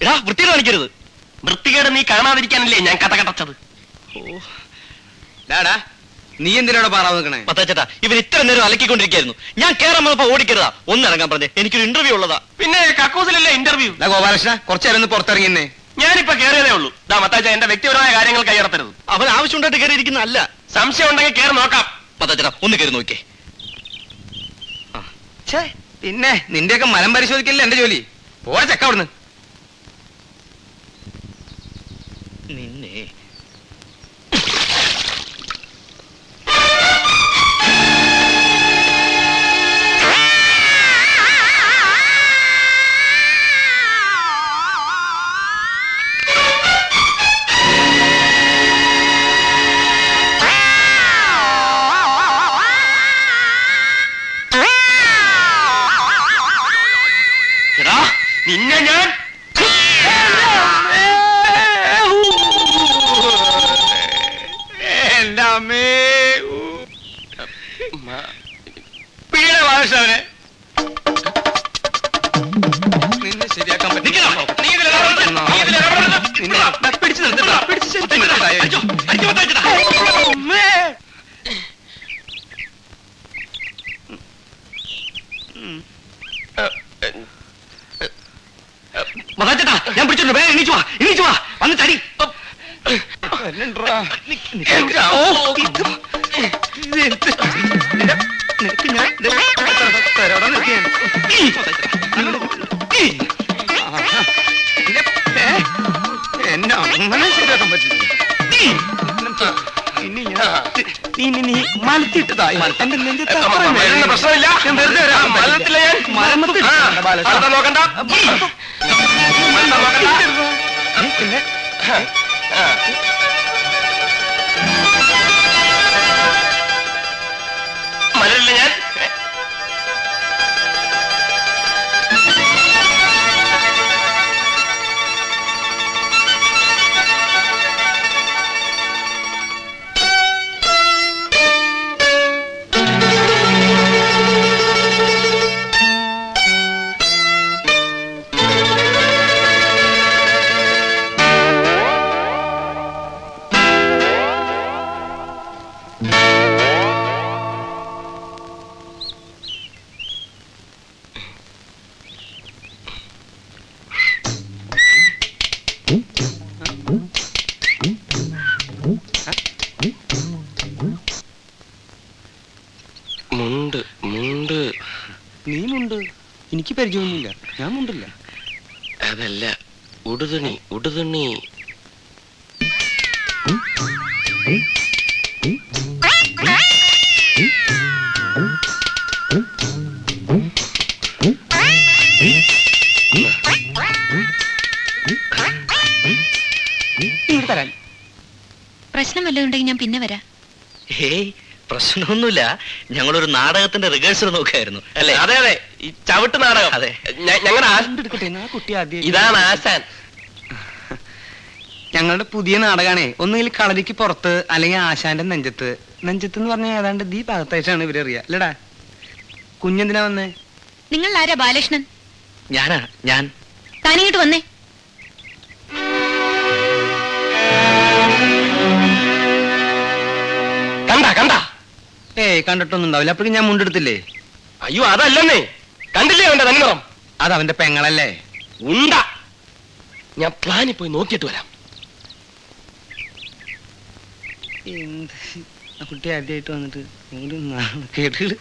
എടാ വൃത്തികേട് കാണിക്കരുത്. വൃത്തികേട് നീ കാണാതിരിക്കാനല്ലേ ഞാൻ കഥ കടച്ചത്. നീ എന്തിനാണ് പാറാ നിൽക്കണേ? മത്താച്ചേട്ടാ, ഇവർ ഇത്ര നേരം അലക്കിക്കൊണ്ടിരിക്കായിരുന്നു. ഞാൻ കേറാൻ വന്നപ്പോ ഓടിക്കരുതാ, ഒന്നിറങ്ങാൻ പറഞ്ഞേ. എനിക്കൊരു ഇന്റർവ്യൂ ഉള്ളതാ. പിന്നെ കക്കൂസിലല്ലേ ഇന്റർവ്യൂ? ഗോപാലകൃഷ്ണ, കുറച്ചേരം പുറത്തിറങ്ങിയെന്നേ. ഞാനിപ്പോ കയറിയതേ ഉള്ളൂ. മത്താച്ച, എന്റെ വ്യക്തിപരമായ കാര്യങ്ങൾ കൈയടത്തരുത്. അവൻ ആവശ്യമുണ്ടായിട്ട് കയറിയിരിക്കുന്ന അല്ല. സംശയം ഉണ്ടെങ്കിൽ കയറി നോക്കാം. മത്താച്ചേട്ടാ, ഒന്ന് കയറി നോക്കേ. പിന്നെ നിന്റെയൊക്കെ മലം പരിശോധിക്കല്ലേ എന്റെ ജോലി. പോരാ ചെക്ക അവിടുന്ന്. നിന്നെ നിന്നെ ഞാൻ എന്റെ അമ്മേ പിടിയുടെ ബാലകൃഷ്ണനെ നിന്നെ ശരിയാക്കാൻ പറ്റില്ല. പിടിച്ചു നിർത്തിട്ടാ. മതാച്ചേട്ടാ, ഞാൻ പിടിച്ചിട്ടുണ്ട്. വേഗം എണീച്ചു വാ, എണീച്ചു വാ, വന്ന് തടി. എന്നെ അങ്ങനെ ശരിയാക്കാൻ പറ്റില്ല. ഇനി നീ മലത്തിട്ടതായി. എന്റെ നെഞ്ചത്ത് പ്രശ്നമില്ല. മലത്തില്ല ഞാൻ. നോക്കണ്ട. പിന്നെ മലരില്ല ഞാൻ. നീ മുണ്ട്. എനിക്ക് പരിചയമൊന്നുമില്ല. ഞാൻ മുണ്ടില്ല. അതല്ല, ഉടുതുണി. ഉടുതുണി തരാൻ. പ്രശ്നം വല്ലതും ഉണ്ടെങ്കിൽ ഞാൻ പിന്നെ വരാം. ഹേയ്, പ്രശ്നമൊന്നുമില്ല. ഞങ്ങളൊരു നാടകത്തിന്റെ റിഹേഴ്സൽ നോക്കായിരുന്നു അല്ലേ? അതെ അതെ, ഈ ചവിട്ട് നാടകം. അതെ, ഞങ്ങളുടെ കുട്ടി ആദ്യം. ഇതാണ് ആശാൻ. ഞങ്ങളുടെ പുതിയ നാടകമാണേ. ഒന്നുകിൽ കളരിക്ക് പുറത്ത്, അല്ലെങ്കിൽ ആശാന്റെ നെഞ്ചത്ത്. നെഞ്ചത്ത് എന്ന് പറഞ്ഞാൽ ഏതാണ്ട് ഈ ഭാഗത്തായിട്ടാണ് ഇവരറിയാ. അല്ലടാ, കുഞ്ഞെന്തിനാ വന്നേ? നിങ്ങൾ ആരാ ബാലകൃഷ്ണൻ? ഞാനാ. ഞാൻ താനിങ്ങോട്ട് വന്നേ. കണ്ട ഏയ്, കണ്ടിട്ടൊന്നും ഉണ്ടാവില്ല. അപ്പോഴും ഞാൻ മുണ്ടെടുത്തില്ലേ? അയ്യോ, അതല്ലെന്നേ. കണ്ടില്ലേ അവന്റെ തന്നിറം? അത് അവന്റെ പെങ്ങളല്ലേ? ഉണ്ട. ഞാൻ പ്ലാനിൽ പോയി നോക്കിയിട്ട് വരാം. കുട്ടി ആദ്യമായിട്ട് വന്നിട്ട് കേട്ട്